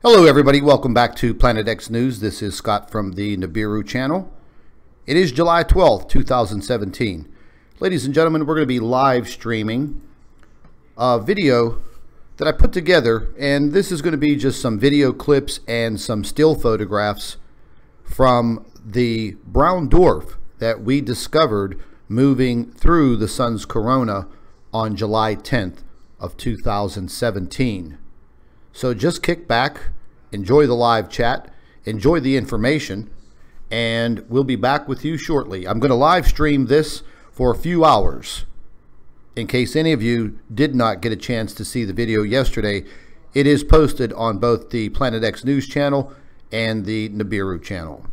Hello everybody, welcome back to Planet X News. This is Scott from the Nibiru channel. It is July 12th, 2017. Ladies and gentlemen, we're going to be live streaming a video that I put together, and this is going to be just some video clips and some still photographs from the brown dwarf that we discovered moving through the sun's corona on July 10th of 2017. So just kick back, enjoy the live chat, enjoy the information, and we'll be back with you shortly. I'm going to live stream this for a few hours. In case any of you did not get a chance to see the video yesterday, it is posted on both the Planet X News channel and the Nibiru channel.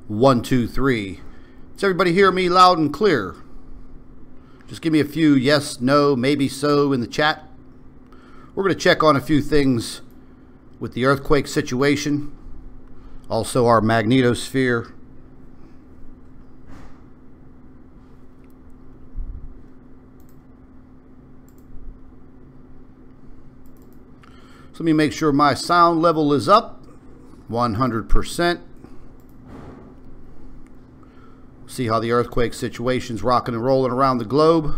1, 2, 3. Does everybody hear me loud and clear? Just give me a few yes, no, maybe so in the chat. We're going to check on a few things with the earthquake situation. Also our magnetosphere. So let me make sure my sound level is up 100%. See how the earthquake situation's rocking and rolling around the globe.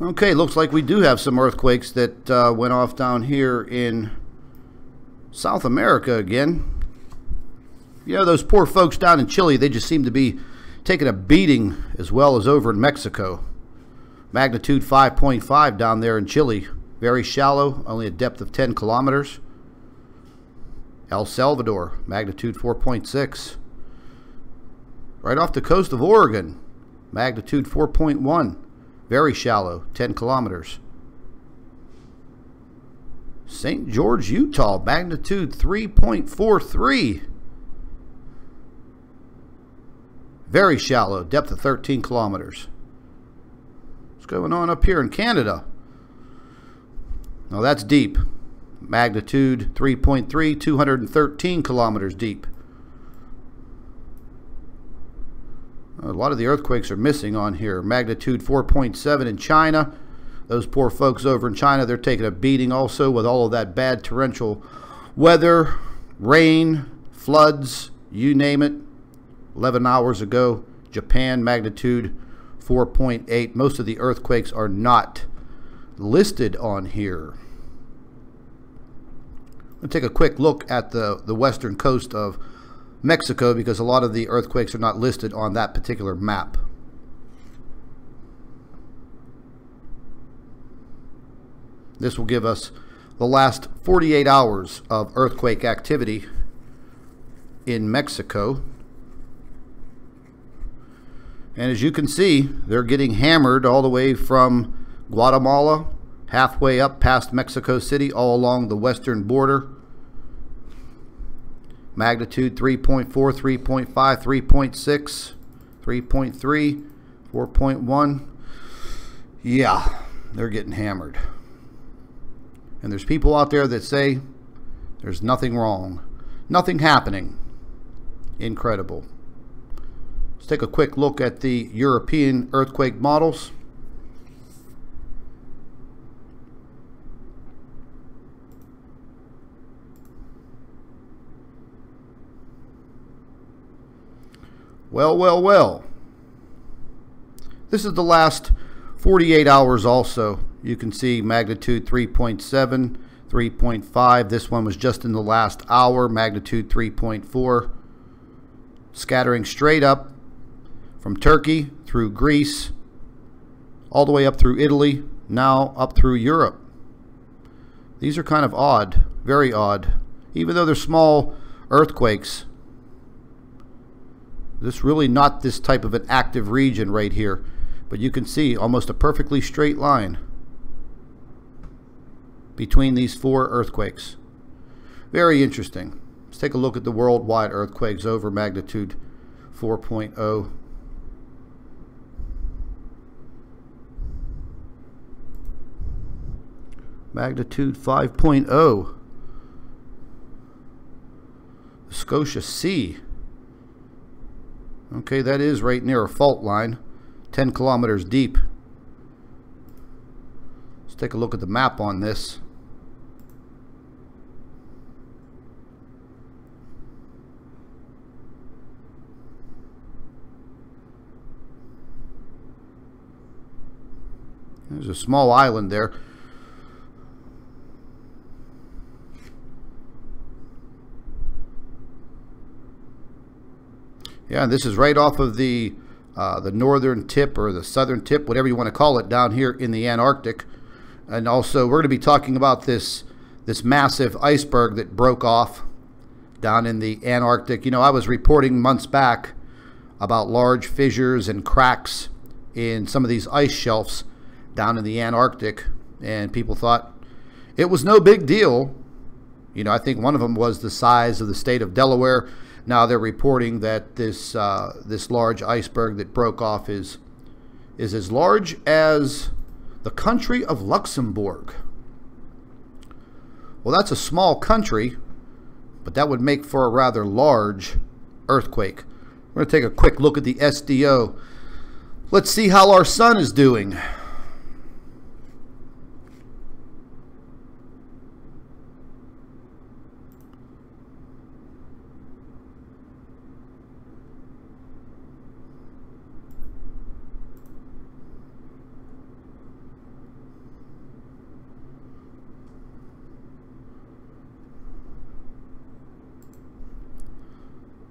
Okay, looks like we do have some earthquakes that went off down here in South America again. You know, those poor folks down in Chile, they just seem to be taking a beating as well as over in Mexico. Magnitude 5.5 down there in Chile. Very shallow, only a depth of 10 kilometers. El Salvador, magnitude 4.6. Right off the coast of Oregon, magnitude 4.1. Very shallow, 10 kilometers. St. George, Utah, magnitude 3.43. Very shallow, depth of 13 kilometers. What's going on up here in Canada? Now that's deep. Magnitude 3.3, 213 kilometers deep. A lot of the earthquakes are missing on here. Magnitude 4.7 in China. Those poor folks over in China, they're taking a beating also with all of that bad torrential weather, rain, floods, you name it. 11 hours ago, Japan, magnitude 4.8. Most of the earthquakes are not listed on here. We'll take a quick look at the western coast of Mexico because a lot of the earthquakes are not listed on that particular map. This will give us the last 48 hours of earthquake activity in Mexico. And as you can see, they're getting hammered all the way from Guatemala, halfway up past Mexico City, all along the western border. Magnitude 3.4, 3.5, 3.6, 3.3, 4.1. Yeah, they're getting hammered. And there's people out there that say there's nothing wrong, nothing happening. Incredible. Let's take a quick look at the European earthquake models. Well. This is the last 48 hours also. You can see magnitude 3.7, 3.5. This one was just in the last hour, magnitude 3.4. Scattering straight up from Turkey through Greece, all the way up through Italy, now up through Europe. These are kind of odd, very odd. Even though they're small earthquakes, this really not this type of an active region right here, but you can see almost a perfectly straight line between these four earthquakes. Very interesting. Let's take a look at the worldwide earthquakes over magnitude 4.0. Magnitude 5.0. Scotia Sea. Okay, that is right near a fault line, 10 kilometers deep. Let's take a look at the map on this. There's a small island there. Yeah, this is right off of the northern tip or the southern tip, whatever you want to call it, down here in the Antarctic. And also, we're going to be talking about this massive iceberg that broke off down in the Antarctic. You know, I was reporting months back about large fissures and cracks in some of these ice shelves down in the Antarctic. and people thought it was no big deal. You know, I think one of them was the size of the state of Delaware. Now they're reporting that this this large iceberg that broke off is as large as the country of Luxembourg. Well, that's a small country, but that would make for a rather large earthquake. We're going to take a quick look at the SDO. Let's see how our sun is doing.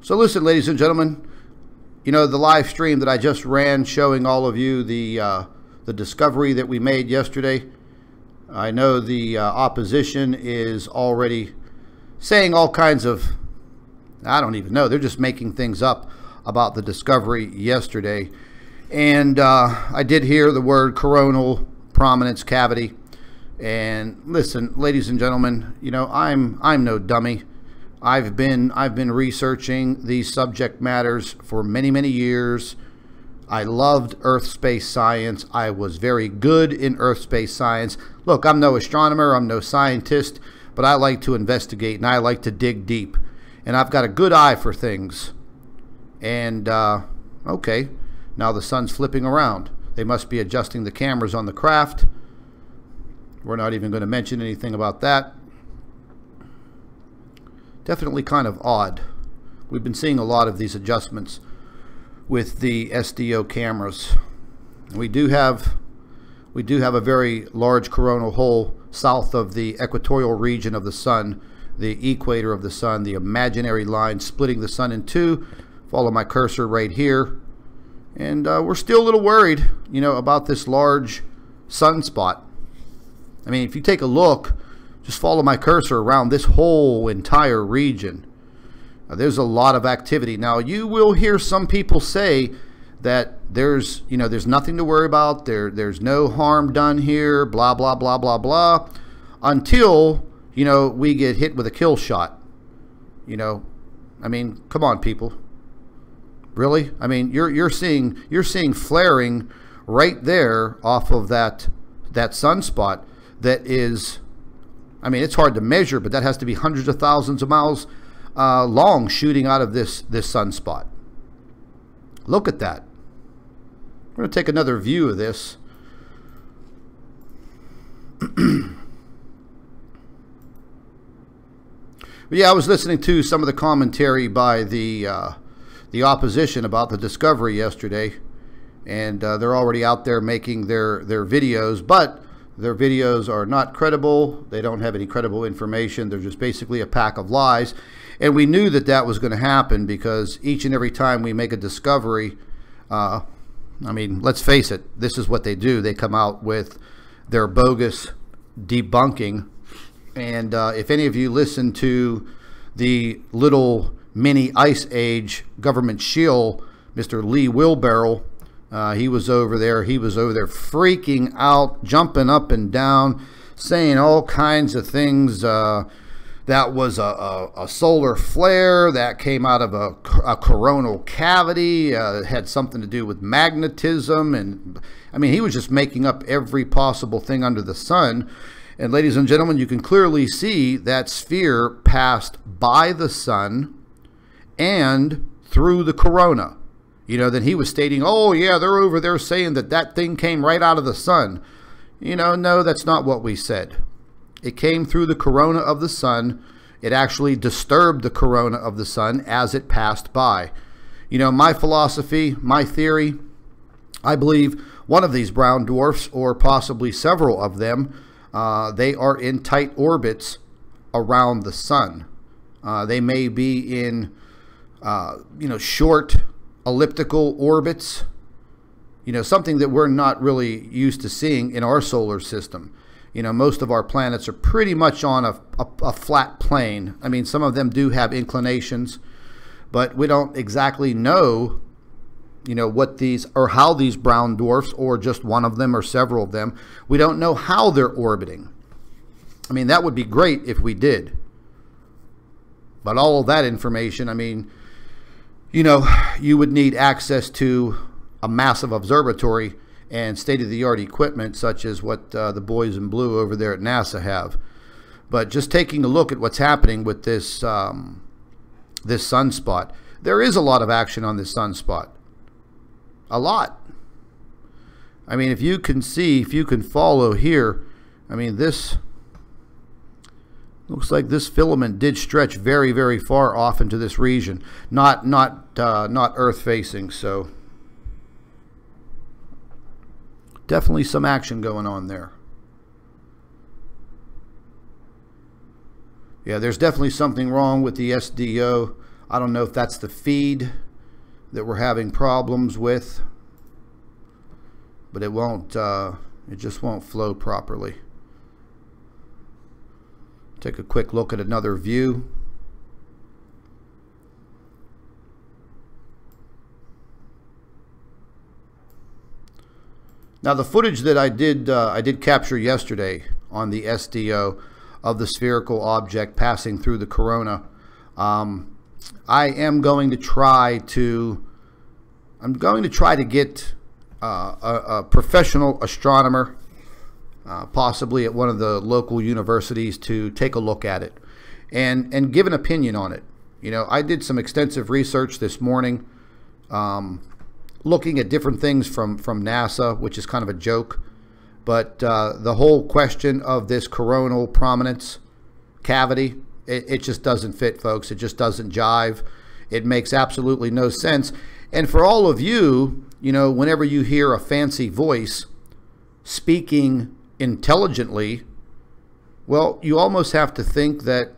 So listen, ladies and gentlemen, you know, the live stream that I just ran showing all of you the discovery that we made yesterday, I know the opposition is already saying all kinds of, I don't even know, they're just making things up about the discovery yesterday. And I did hear the word coronal prominence cavity. And listen, ladies and gentlemen, you know, I'm no dummy. I've been researching these subject matters for many years. I loved Earth space science. I was very good in Earth space science. Look, I'm no astronomer, I'm no scientist, but I like to investigate and I like to dig deep. And I've got a good eye for things. And okay, now the sun's flipping around. They must be adjusting the cameras on the craft. We're not even going to mention anything about that. Definitely kind of odd. We've been seeing a lot of these adjustments with the SDO cameras. We do have a very large coronal hole south of the equatorial region of the sun, the equator of the sun, the imaginary line splitting the sun in two. Follow my cursor right here. And we're still a little worried, you know, about this large sunspot. I mean, if you take a look, just follow my cursor around this whole entire region. There's a lot of activity. Now, you will hear some people say that there's nothing to worry about. There's no harm done here, blah, blah, blah, blah, blah, until, you know, we get hit with a kill shot. You know, I mean, come on, people. Really? I mean, you're seeing flaring right there off of that sunspot that is, I mean, it's hard to measure, but that has to be hundreds of thousands of miles long shooting out of this sunspot. Look at that. We're going to take another view of this. But yeah, I was listening to some of the commentary by the opposition about the discovery yesterday, and they're already out there making their videos, but their videos are not credible. They don't have any credible information. They're just basically a pack of lies. And we knew that that was going to happen because each and every time we make a discovery, I mean, let's face it, this is what they do. They come out with their bogus debunking. And if any of you listen to the little mini Ice Age government shill, Mr. Lee Wheelbarrow, he was over there freaking out, jumping up and down, saying all kinds of things. That was a solar flare that came out of a coronal cavity. It had something to do with magnetism. And I mean, he was just making up every possible thing under the sun. And ladies and gentlemen, you can clearly see that sphere passed by the sun and through the corona. You know, then he was stating, oh yeah, they're over there saying that thing came right out of the sun. You know, no, that's not what we said. It came through the corona of the sun. It actually disturbed the corona of the sun as it passed by. You know, my philosophy, my theory, I believe one of these brown dwarfs, or possibly several of them, they are in tight orbits around the sun. They may be in, you know, short elliptical orbits, you know, something that we're not really used to seeing in our solar system. You know, most of our planets are pretty much on a flat plane. I mean, some of them do have inclinations, but we don't exactly know you know, what these, or how these brown dwarfs, or just one of them or several of them, we don't know how they're orbiting. I mean, that would be great if we did. But all of that information, I mean, you know, you would need access to a massive observatory and state-of-the-art equipment such as what the boys in blue over there at NASA have. But just taking a look at what's happening with this this sunspot, there is a lot of action on this sunspot. A lot. I mean, if you can see, if you can follow here, I mean, this looks like this filament did stretch very, very far off into this region. Not Earth facing, so definitely some action going on there. Yeah, there's definitely something wrong with the SDO. I don't know if that's the feed that we're having problems with, but it won't, it just won't flow properly. Take a quick look at another view. Now the footage that I did capture yesterday on the SDO of the spherical object passing through the corona, I am going to try to get a professional astronomer, possibly at one of the local universities, to take a look at it and give an opinion on it. You know, I did some extensive research this morning, looking at different things from NASA, which is kind of a joke. But the whole question of this coronal prominence cavity, it just doesn't fit, folks. It just doesn't jive. It makes absolutely no sense. And for all of you, you know, whenever you hear a fancy voice speaking intelligently, well, you almost have to think that,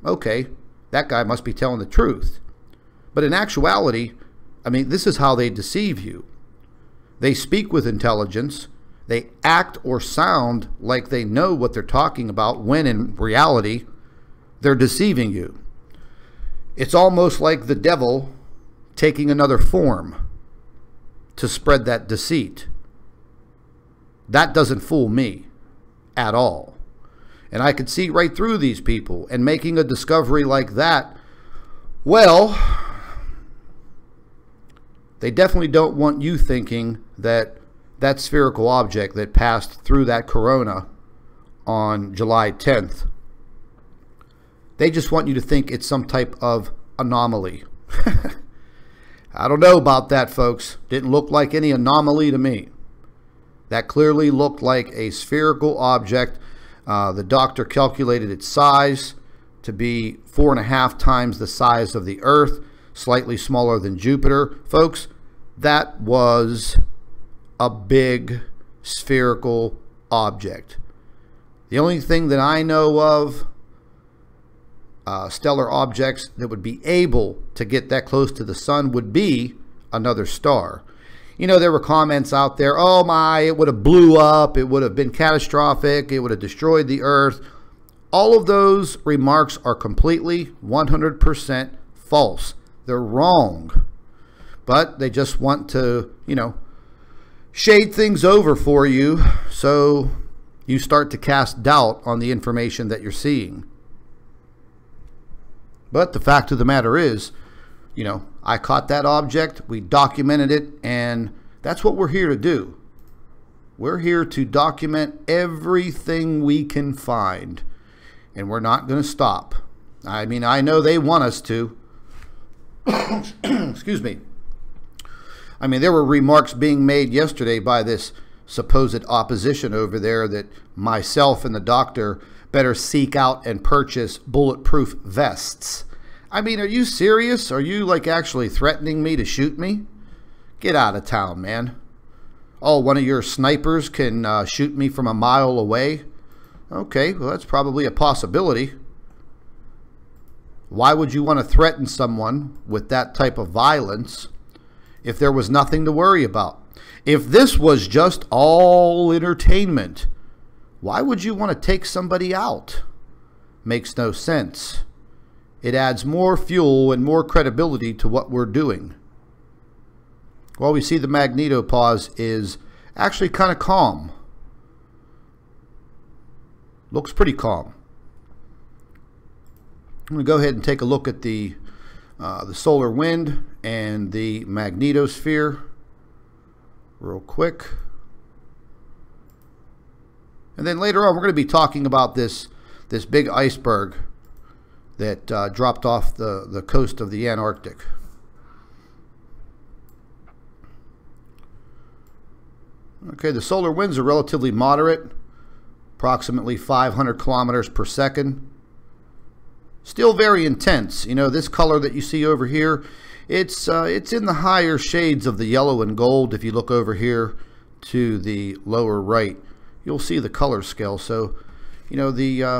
okay, that guy must be telling the truth. But in actuality, I mean, this is how they deceive you. They speak with intelligence. They act or sound like they know what they're talking about, when in reality, they're deceiving you. It's almost like the devil taking another form to spread that deceit. That doesn't fool me at all. And I could see right through these people, and making a discovery like that, well, they definitely don't want you thinking that that spherical object that passed through that corona on July 10th, they just want you to think it's some type of anomaly. I don't know about that, folks. Didn't look like any anomaly to me. That clearly looked like a spherical object. The doctor calculated its size to be 4.5 times the size of the Earth, slightly smaller than Jupiter. Folks, that was a big spherical object. The only thing that I know of stellar objects that would be able to get that close to the sun would be another star. You know, there were comments out there, oh my, it would have blew up, it would have been catastrophic, it would have destroyed the Earth. All of those remarks are completely 100% false. They're wrong. But they just want to, you know, shade things over for you, so you start to cast doubt on the information that you're seeing. But the fact of the matter is, you know, I caught that object, we documented it, and that's what we're here to do. We're here to document everything we can find, and we're not going to stop. I mean, I know they want us to. Excuse me. I mean, there were remarks being made yesterday by this supposed opposition over there that myself and the doctor better seek out and purchase bulletproof vests. I mean, are you serious? Are you like actually threatening me to shoot me? Get out of town, man. Oh, one of your snipers can shoot me from a mile away? Okay, well, that's probably a possibility. Why would you want to threaten someone with that type of violence if there was nothing to worry about? If this was just all entertainment, why would you want to take somebody out? Makes no sense. It adds more fuel and more credibility to what we're doing. Well, we see the magnetopause is actually kind of calm. Looks pretty calm. I'm going to go ahead and take a look at the solar wind and the magnetosphere real quick. And then later on, we're going to be talking about this big iceberg that dropped off the coast of the Antarctic. Okay, the solar winds are relatively moderate, approximately 500 kilometers per second. Still very intense. You know, this color that you see over here, it's in the higher shades of the yellow and gold. If you look over here to the lower right, you'll see the color scale. So, you know,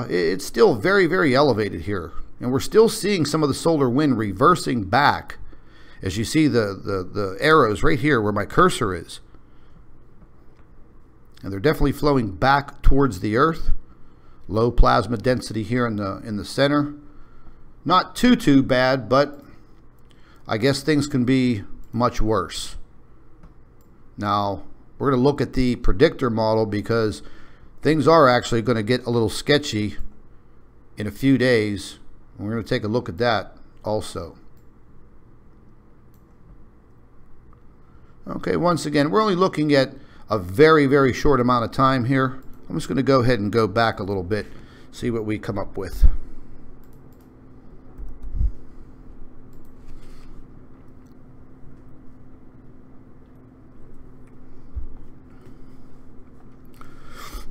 it's still very, very elevated here. And we're still seeing some of the solar wind reversing back. As you see the arrows right here where my cursor is. And they're definitely flowing back towards the Earth. Low plasma density here in the center. Not too bad, but I guess things can be much worse. Now, we're going to look at the predictor model because things are actually going to get a little sketchy in a few days. We're going to take a look at that also. Okay, once again, we're only looking at a very, very short amount of time here. I'm just going to go ahead and go back a little bit, see what we come up with.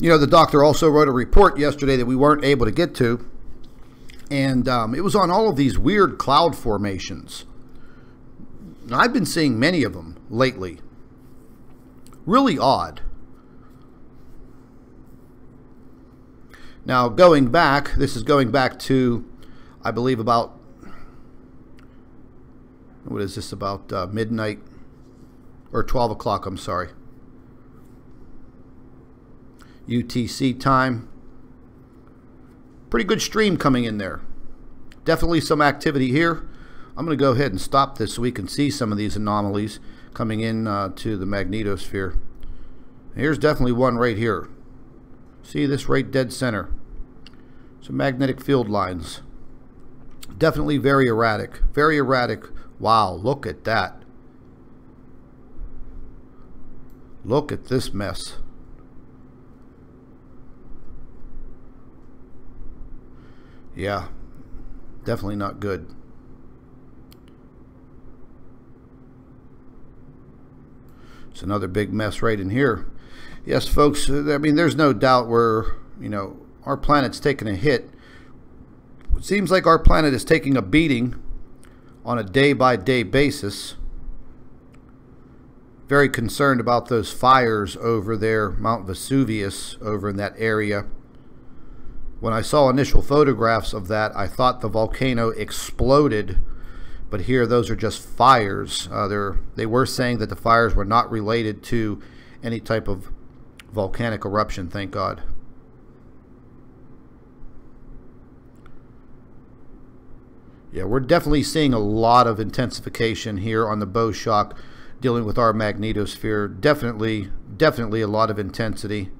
You know, the doctor also wrote a report yesterday that we weren't able to get to, and it was on all of these weird cloud formations. Now, I've been seeing many of them lately. Really odd. Now, going back, this is going back to, I believe, about, what is this, about midnight, or 12 o'clock, I'm sorry. UTC time. Pretty good stream coming in there. Definitely some activity here. I'm going to go ahead and stop this so we can see some of these anomalies coming in to the magnetosphere. Here's definitely one right here. See this right dead center. Some magnetic field lines. Definitely very erratic. Very erratic. Wow, look at that. Look at this mess. Yeah, definitely not good. It's another big mess right in here. Yes, folks, I mean, there's no doubt our planet's taking a hit. It seems like our planet is taking a beating on a day-by-day basis. Very concerned about those fires over there, Mount Vesuvius, over in that area. When I saw initial photographs of that, I thought the volcano exploded, but here those are just fires. They were saying that the fires were not related to any type of volcanic eruption, thank God. Yeah, we're definitely seeing a lot of intensification here on the bow shock dealing with our magnetosphere. Definitely a lot of intensity.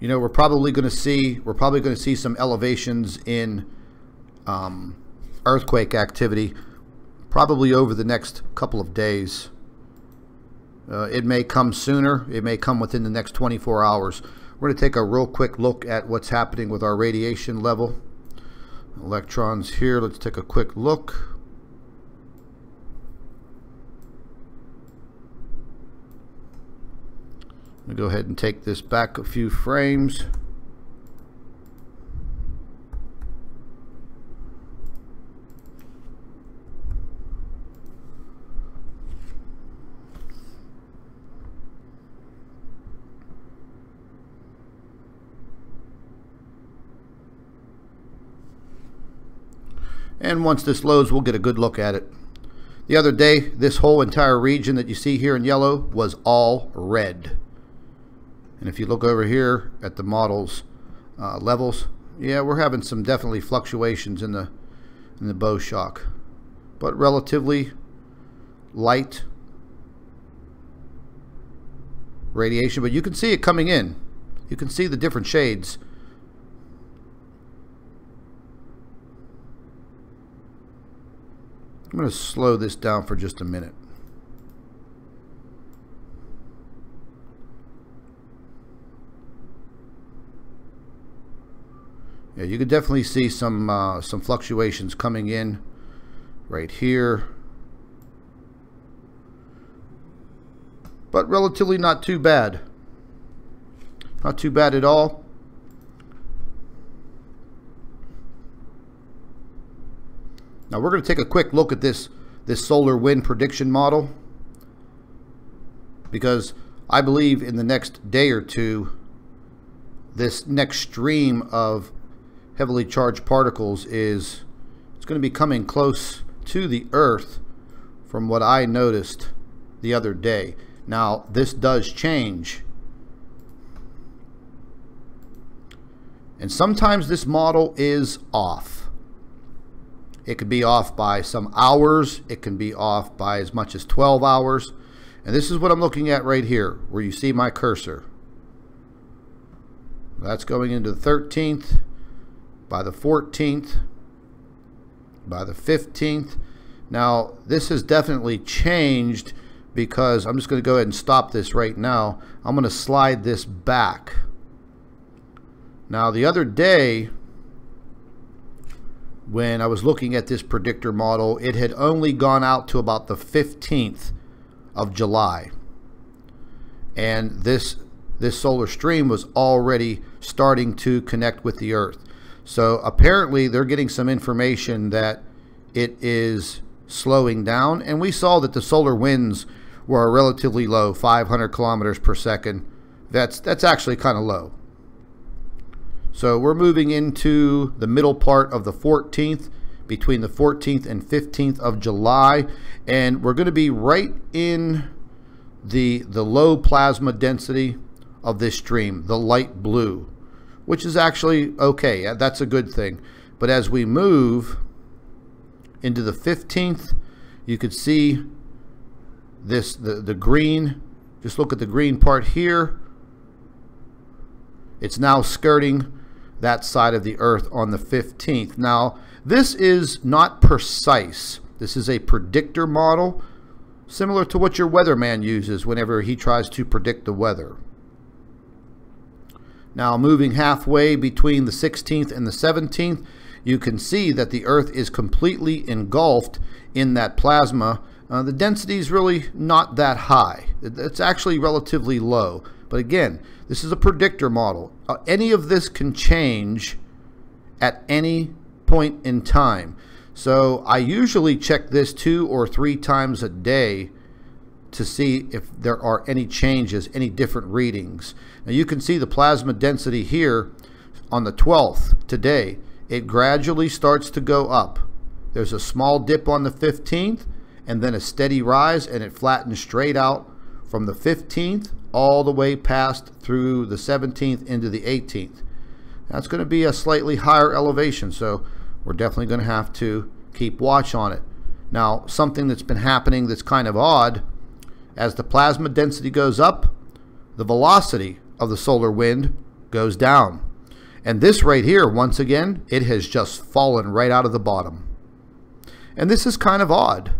You know, we're probably going to see some elevations in earthquake activity probably over the next couple of days. It may come sooner. It may come within the next 24 hours. We're going to take a real quick look at what's happening with our radiation level. Electrons here. Let's take a quick look. I'm going to go ahead and take this back a few frames. And once this loads, we'll get a good look at it. The other day, this whole entire region that you see here in yellow was all red. And if you look over here at the model's levels, yeah, we're having some definitely fluctuations in the bow shock. but relatively light radiation. But you can see it coming in. You can see the different shades. I'm going to slow this down for just a minute. Yeah, you can definitely see some fluctuations coming in right here, but relatively not too bad. Not too bad at all. Now we're going to take a quick look at this solar wind prediction model, because I believe in the next day or two, this next stream of heavily charged particles it's going to be coming close to the Earth from what I noticed the other day. Now this does change, and sometimes this model is off. It could be off by some hours. It can be off by as much as 12 hours. And this is what I'm looking at right here, where you see my cursor. That's going into the 13th, by the 14th, by the 15th. Now, this has definitely changed, because I'm just going to go ahead and stop this right now. I'm going to slide this back. Now, the other day, when I was looking at this predictor model, it had only gone out to about the 15th of July. And this solar stream was already starting to connect with the Earth. So apparently they're getting some information that it is slowing down. And we saw that the solar winds were relatively low, 500 kilometers per second. That's actually kind of low. So we're moving into the middle part of the 14th, between the 14th and 15th of July, and we're going to be right in the low plasma density of this stream, the light blue, which is actually okay. That's a good thing. But as we move into the 15th, you could see this the green. Just look at the green part here. It's now skirting that side of the Earth on the 15th. Now, this is not precise. This is a predictor model, similar to what your weatherman uses whenever he tries to predict the weather. Now, moving halfway between the 16th and the 17th, you can see that the Earth is completely engulfed in that plasma. The density is really not that high. It's actually relatively low. But again, this is a predictor model. Any of this can change at any point in time. So I usually check this 2 or 3 times a day to see if there are any changes, any different readings. Now you can see the plasma density here on the 12th today. It gradually starts to go up. There's a small dip on the 15th, and then a steady rise, and it flattens straight out from the 15th all the way past through the 17th into the 18th. That's going to be a slightly higher elevation, so we're definitely going to have to keep watch on it. Now, something that's been happening that's kind of odd, as the plasma density goes up, the velocity of the solar wind goes down. And this right here, once again, it has just fallen right out of the bottom. And this is kind of odd.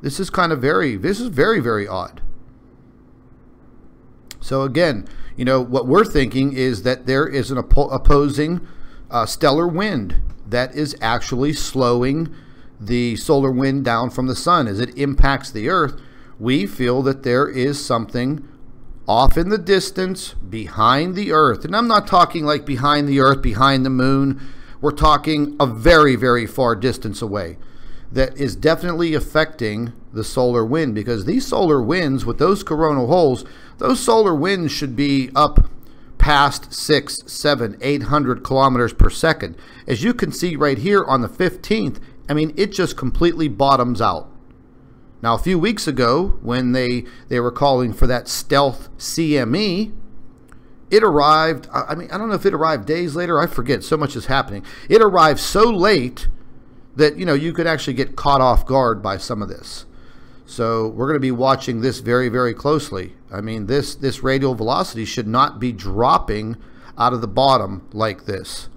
This is very, very odd. So again, you know, what we're thinking is that there is an opposing stellar wind that is actually slowing the solar wind down from the sun as it impacts the Earth. We feel that there is something off in the distance behind the Earth. And I'm not talking like behind the Earth, behind the moon. We're talking a very, very far distance away that is definitely affecting the solar wind, because these solar winds with those coronal holes, those solar winds should be up past 600, 700, 800 kilometers per second. As you can see right here on the 15th, I mean, it just completely bottoms out. Now, a few weeks ago, when they were calling for that stealth CME, it arrived, I mean, I don't know if it arrived days later, I forget, so much is happening. It arrived so late that, you know, you could actually get caught off guard by some of this. So we're going to be watching this very, very closely. I mean, this radial velocity should not be dropping out of the bottom like this.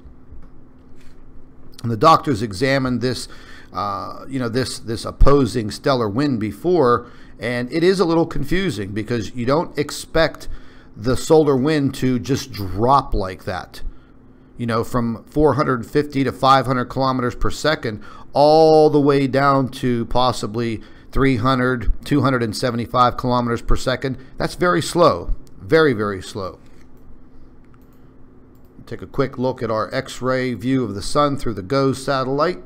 And the doctors examined this, you know, this opposing stellar wind before, and it is a little confusing because you don't expect the solar wind to just drop like that. You know, from 450 to 500 kilometers per second all the way down to possibly 300, 275 kilometers per second. That's very slow, very, very slow. Take a quick look at our X-ray view of the sun through the GOES satellite.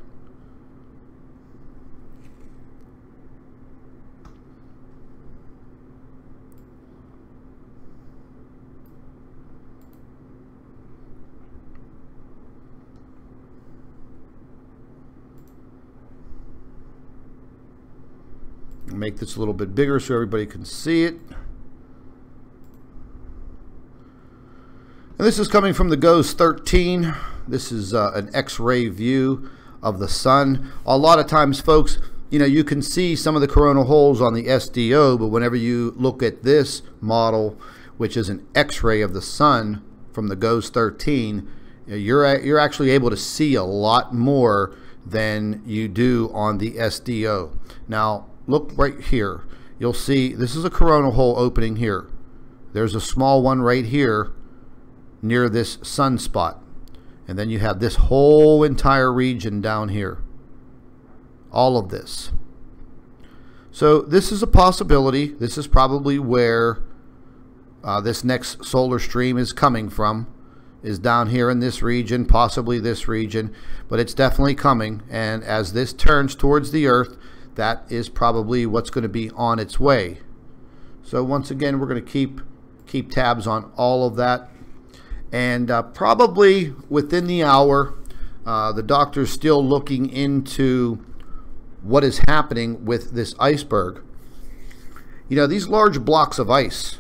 Make this a little bit bigger so everybody can see it. And this is coming from the GOES 13. This is an X-ray view of the sun. A lot of times, folks, you know, you can see some of the coronal holes on the SDO, but whenever you look at this model, which is an X-ray of the sun from the GOES 13, you're actually able to see a lot more than you do on the SDO. Now, look right here. You'll see this is a coronal hole opening here. There's a small one right here near this sunspot. And then you have this whole entire region down here. All of this. So this is a possibility. This is probably where this next solar stream is coming from. Is down here in this region, possibly this region. But it's definitely coming. And as this turns towards the Earth, that is probably what's going to be on its way. So once again, we're going to keep tabs on all of that. And probably within the hour, the doctor's still looking into what is happening with this iceberg. You know, these large blocks of ice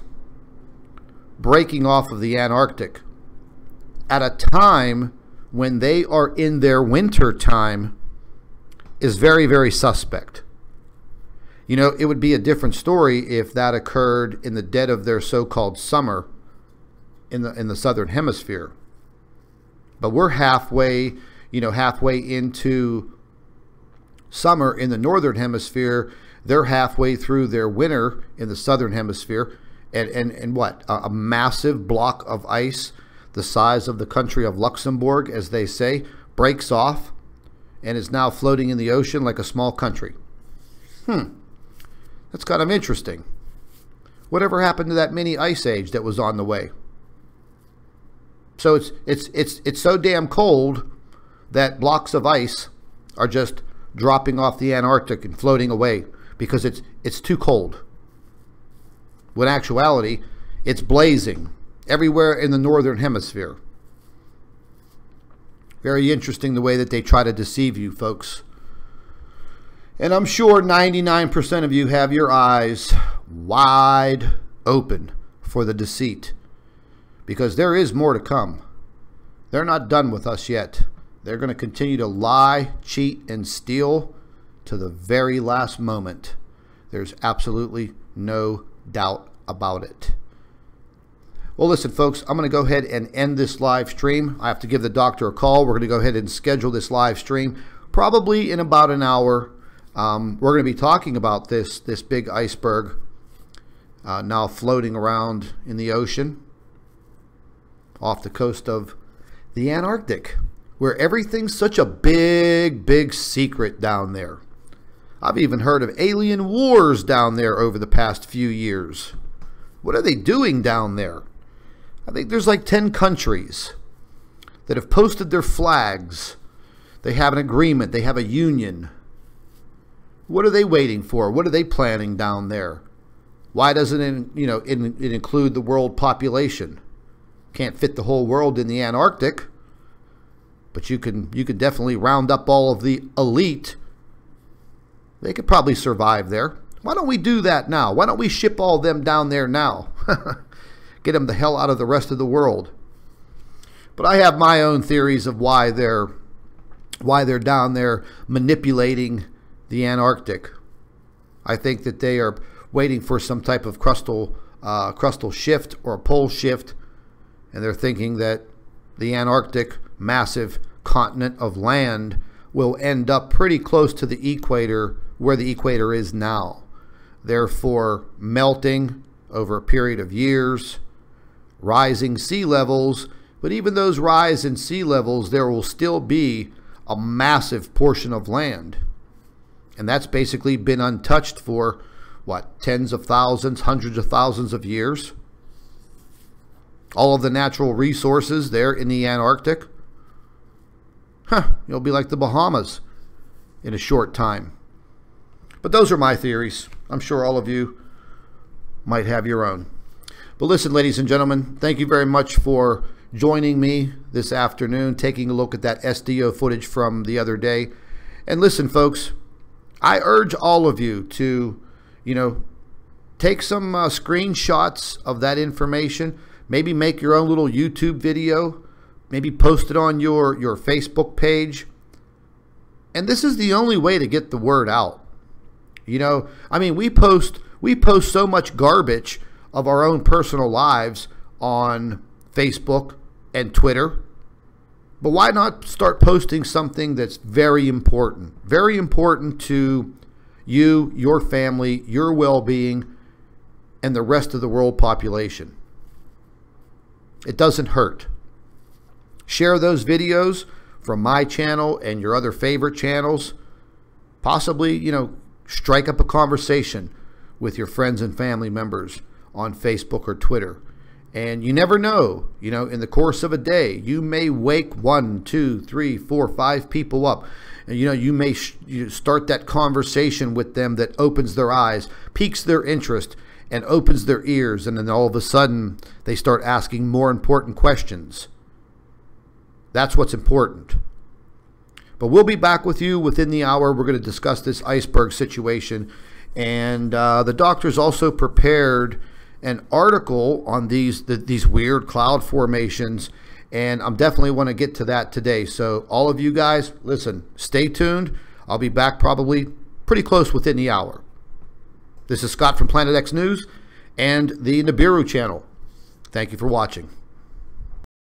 breaking off of the Antarctic at a time when they are in their winter time is very, very suspect. You know, it would be a different story if that occurred in the dead of their so-called summer in the southern hemisphere. But we're halfway, you know, halfway into summer in the northern hemisphere. They're halfway through their winter in the southern hemisphere. And what? A massive block of ice the size of the country of Luxembourg, as they say, breaks off and is now floating in the ocean like a small country. That's kind of interesting. Whatever happened to that mini ice age that was on the way? So it's so damn cold that blocks of ice are just dropping off the Antarctic and floating away because it's too cold. When in actuality, it's blazing everywhere in the northern hemisphere. Very interesting the way that they try to deceive you, folks. And I'm sure 99% of you have your eyes wide open for the deceit, because there is more to come. They're not done with us yet. They're going to continue to lie, cheat, and steal to the very last moment. There's absolutely no doubt about it. Well, listen, folks, I'm going to go ahead and end this live stream. I have to give the doctor a call. We're going to go ahead and schedule this live stream probably in about an hour. We're going to be talking about this big iceberg now floating around in the ocean off the coast of the Antarctic, where everything's such a big secret down there. I've even heard of alien wars down there over the past few years. What are they doing down there? I think there's like 10 countries that have posted their flags. They have an agreement. They have a union. What are they waiting for? What are they planning down there? Why doesn't it include the world population? Can't fit the whole world in the Antarctic, but you could definitely round up all of the elite. They could probably survive there. Why don't we do that now? Why don't we ship all them down there now? Get them the hell out of the rest of the world. But I have my own theories of why they're why they're down there manipulating the Antarctic. I think that they are waiting for some type of crustal shift or a pole shift, and they're thinking that the Antarctic, massive continent of land, will end up pretty close to the equator, where the equator is now. Therefore, melting over a period of years, rising sea levels, but even those rise in sea levels, there will still be a massive portion of land. And that's basically been untouched for, what, tens of thousands, hundreds of thousands of years. All of the natural resources there in the Antarctic. You'll be like the Bahamas in a short time. But those are my theories. I'm sure all of you might have your own. But listen, ladies and gentlemen, thank you very much for joining me this afternoon, taking a look at that SDO footage from the other day. And listen, folks, I urge all of you to, take some screenshots of that information, maybe make your own little YouTube video, maybe post it on your Facebook page. And this is the only way to get the word out. I mean, we post so much garbage of our own personal lives on Facebook and Twitter. But why not start posting something that's very important to you, your family, your well-being, and the rest of the world population? It doesn't hurt. Share those videos from my channel and your other favorite channels. Possibly, strike up a conversation with your friends and family members on Facebook or Twitter. And you never know, in the course of a day, you may wake 1, 2, 3, 4, 5 people up. And, you may start that conversation with them that opens their eyes, piques their interest, and opens their ears. And then all of a sudden, they start asking more important questions. That's what's important. But we'll be back with you within the hour. We're going to discuss this iceberg situation. And the doctors also prepared an article on these weird cloud formations, and I'm definitely want to get to that today. So all of you guys, listen, stay tuned. I'll be back probably pretty close within the hour. This is Scott from Planet X News and the Nibiru channel. Thank you for watching.